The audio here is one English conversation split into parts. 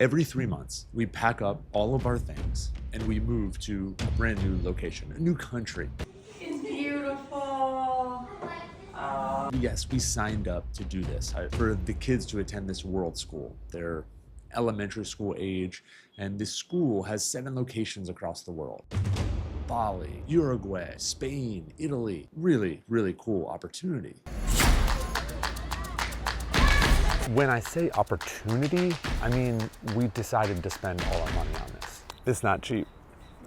Every 3 months, we pack up all of our things and we move to a brand new location, a new country. It's beautiful. Yes, we signed up to do this for the kids to attend this world school. They're elementary school age, and this school has 7 locations across the world. Bali, Uruguay, Spain, Italy. Really, really cool opportunity. When I say opportunity, I mean, we decided to spend all our money on this. It's not cheap.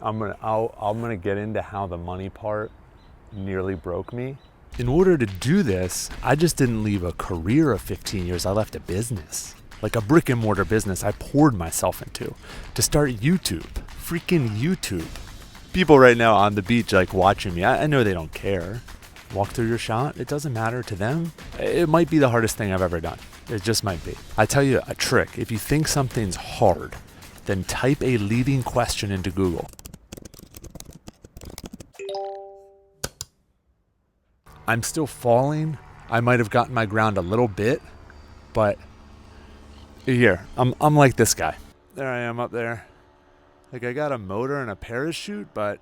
I'm gonna get into how the money part nearly broke me. In order to do this, I just didn't leave a career of 15 years. I left a business, like a brick and mortar business I poured myself into to start YouTube, freaking YouTube. People right now on the beach like watching me, I know they don't care. Walk through your shot, it doesn't matter to them. It might be the hardest thing I've ever done. It just might be. I tell you a trick, if you think something's hard, then type a leading question into Google. I'm still falling. I might have gotten my ground a little bit, but here, I'm like this guy. There I am up there. Like I got a motor and a parachute, but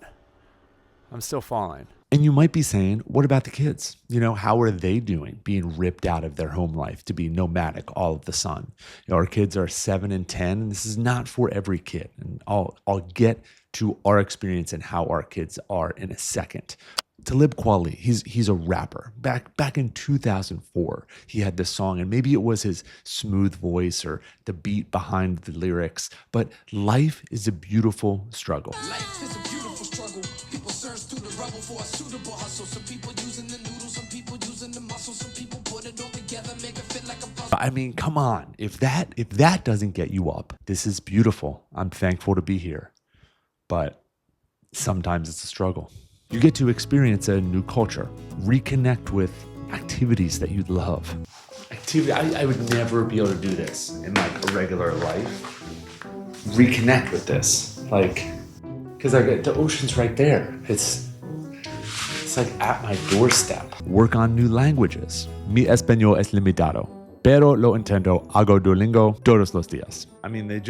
I'm still falling. And you might be saying, what about the kids? How are they doing being ripped out of their home life to be nomadic all of the sun? Our kids are 7 and 10, and this is not for every kid. And I'll get to our experience and how our kids are in a second. Talib Kweli, he's a rapper. Back in 2004, he had this song, and maybe it was his smooth voice or the beat behind the lyrics, but life is a beautiful struggle. Life is a beautiful struggle. People search through the rubble for a suitable hustle. Some people using the noodles, some people using the muscle, some people put it all together, make it fit like a puzzle. I mean, come on. If that doesn't get you up, this is beautiful. I'm thankful to be here. But sometimes it's a struggle. You get to experience a new culture, reconnect with activities that you love. I would never be able to do this in like a regular life. Reconnect with this, because the ocean's right there. It's like at my doorstep. Work on new languages. Mi español es limitado, pero lo intento. Hago Duolingo todos los días. I mean, they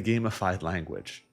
gamified language.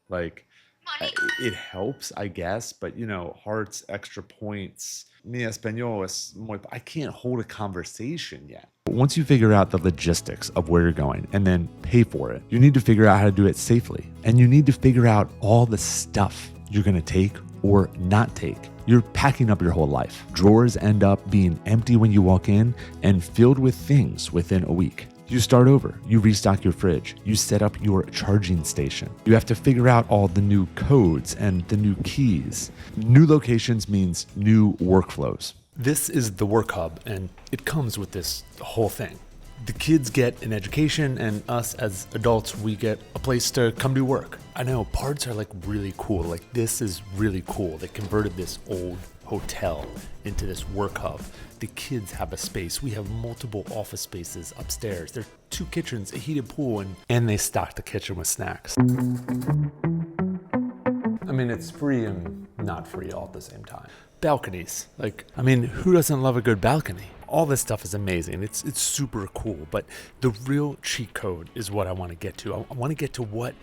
It helps, I guess, but hearts, extra points. Mi español es muy. I can't hold a conversation yet. Once you figure out the logistics of where you're going and then pay for it, you need to figure out how to do it safely. And you need to figure out all the stuff you're going to take or not take. You're packing up your whole life. Drawers end up being empty when you walk in and filled with things within a week. You start over, you restock your fridge, you set up your charging station. You have to figure out all the new codes and the new keys. New locations means new workflows. This is the Workhub, and it comes with this whole thing. The kids get an education, and us as adults, we get a place to come do work. I know parts are really cool. This is really cool. They converted this old hotel into this Workhub. The kids have a space. We have multiple office spaces upstairs. There are 2 kitchens, a heated pool, and they stock the kitchen with snacks. I mean, it's free and not free all at the same time. Balconies. Who doesn't love a good balcony? All this stuff is amazing. It's super cool, but the real cheat code is what I want to get to. I want to get to what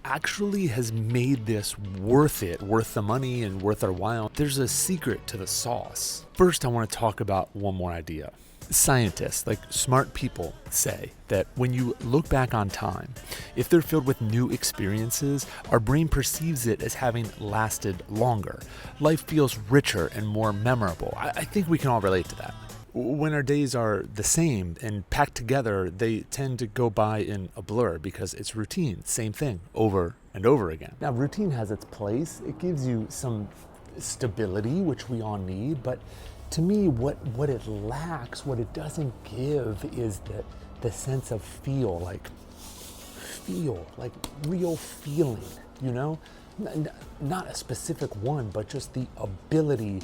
actually has made this worth it, worth the money and worth our while. There's a secret to the sauce. First, I want to talk about one more idea. Scientists, smart people, say that when you look back on time, if they're filled with new experiences, our brain perceives it as having lasted longer. Life feels richer and more memorable. I think we can all relate to that. When our days are the same and packed together, they tend to go by in a blur because it's routine, same thing, over and over again. Now, routine has its place. It gives you some stability, which we all need, but to me, what it lacks, what it doesn't give is the sense of feel, real feeling, Not a specific one, but just the ability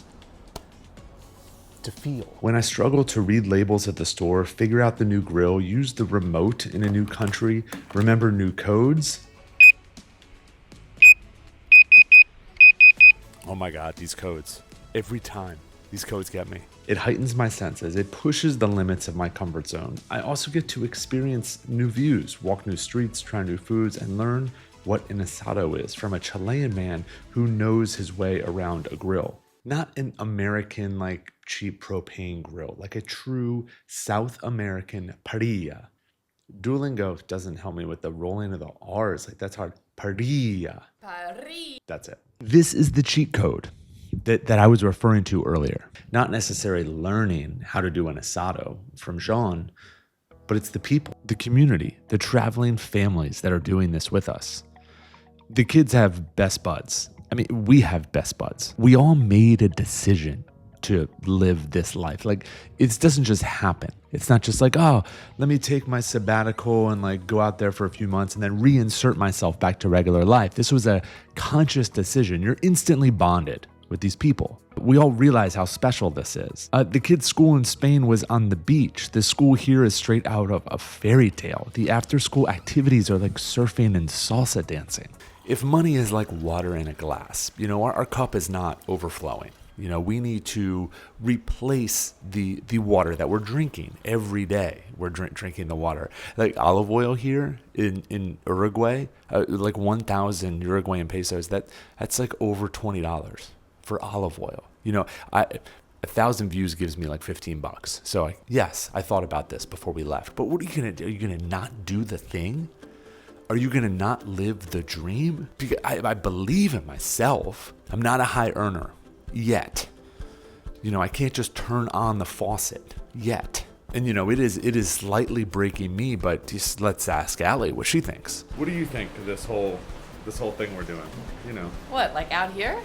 to feel. When I struggle to read labels at the store, figure out the new grill, use the remote in a new country, remember new codes. Oh my God, these codes. Every time, these codes get me. It heightens my senses. It pushes the limits of my comfort zone. I also get to experience new views, walk new streets, try new foods, and learn what an asado is from a Chilean man who knows his way around a grill. Not an American, like cheap propane grill, like a true South American parrilla. Duolingo doesn't help me with the rolling of the R's. Like, that's hard. Parrilla. That's it. This is the cheat code that I was referring to earlier. Not necessarily learning how to do an asado from Jean, but it's the people, the community, the traveling families that are doing this with us. The kids have best buds. I mean, we have best buds. We all made a decision to live this life. Like, it doesn't just happen. It's not just like, oh, let me take my sabbatical and like go out there for a few months and then reinsert myself back to regular life. This was a conscious decision. You're instantly bonded with these people. We all realize how special this is. The kids' school in Spain was on the beach. The school here is straight out of a fairy tale. The after-school activities are like surfing and salsa dancing. If money is like water in a glass, our cup is not overflowing. We need to replace the water that we're drinking every day. We're drinking the water. Like olive oil here in Uruguay, like 1,000 Uruguayan pesos, that's like over $20 for olive oil. 1,000 views gives me like $15. So yes, I thought about this before we left. But what are you going to do? Are you going to not do the thing? Are you going to not live the dream? Because I believe in myself. I'm not a high earner yet. I can't just turn on the faucet yet. And it is slightly breaking me, but just let's ask Allie what she thinks. What do you think of this whole thing we're doing? What, like out here?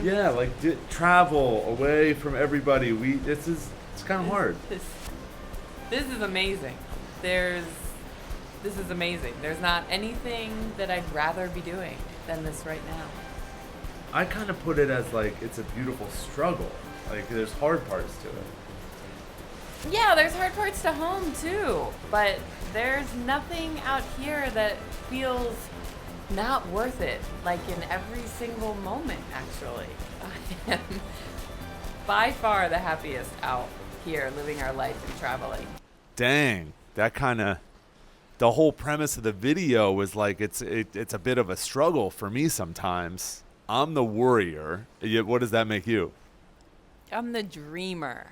Yeah, like travel away from everybody. It's kind of hard. This is amazing. This is amazing. There's not anything that I'd rather be doing than this right now. I kind of put it as like it's a beautiful struggle. Like there's hard parts to it. Yeah, there's hard parts to home too, but there's nothing out here that feels not worth it, like in every single moment, actually. I am by far the happiest out here living our life and traveling. Dang, the whole premise of the video was like it's a bit of a struggle for me sometimes. I'm the worrier. What does that make you? I'm the dreamer.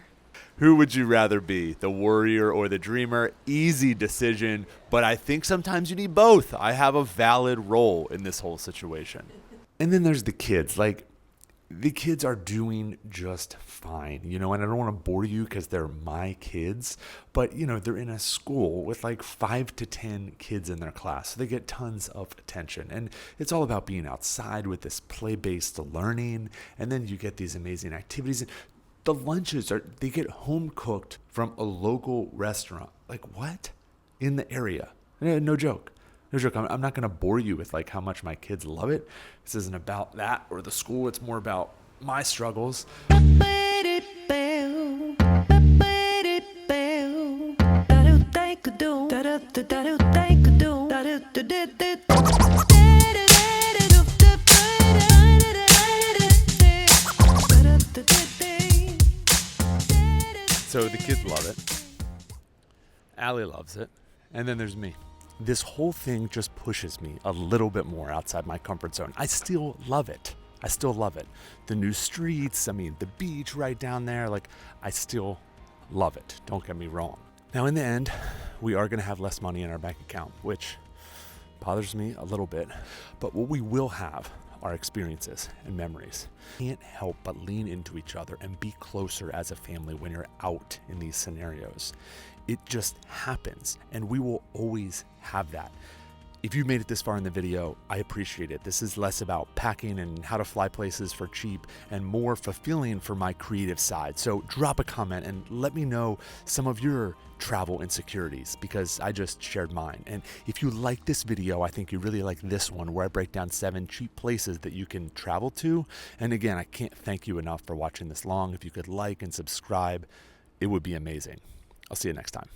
Who would you rather be, the worrier or the dreamer? Easy decision, but I think sometimes you need both. I have a valid role in this whole situation. And then there's the kids. Like, the kids are doing just fine, and I don't want to bore you because they're my kids, but, they're in a school with like 5 to 10 kids in their class, so they get tons of attention. And it's all about being outside with this play-based learning, and then you get these amazing activities. The lunches they get home cooked from a local restaurant. Like, what? In the area. No joke. No joke. I'm not going to bore you with like how much my kids love it. This isn't about that or the school. It's more about my struggles. So the kids love it. Allie loves it. And then there's me. This whole thing just pushes me a little bit more outside my comfort zone. I still love it. The new streets, the beach right down there. Like, I still love it. Don't get me wrong. Now, in the end, we are going to have less money in our bank account, which bothers me a little bit. But what we will have are experiences and memories. Can't help but lean into each other and be closer as a family when you're out in these scenarios. It just happens, and we will always have that. If you made it this far in the video, I appreciate it. This is less about packing and how to fly places for cheap and more fulfilling for my creative side. So drop a comment and let me know some of your travel insecurities, because I just shared mine. And if you like this video, I think you really like this one where I break down 7 cheap places that you can travel to. And again, I can't thank you enough for watching this long. If you could like and subscribe, it would be amazing. I'll see you next time.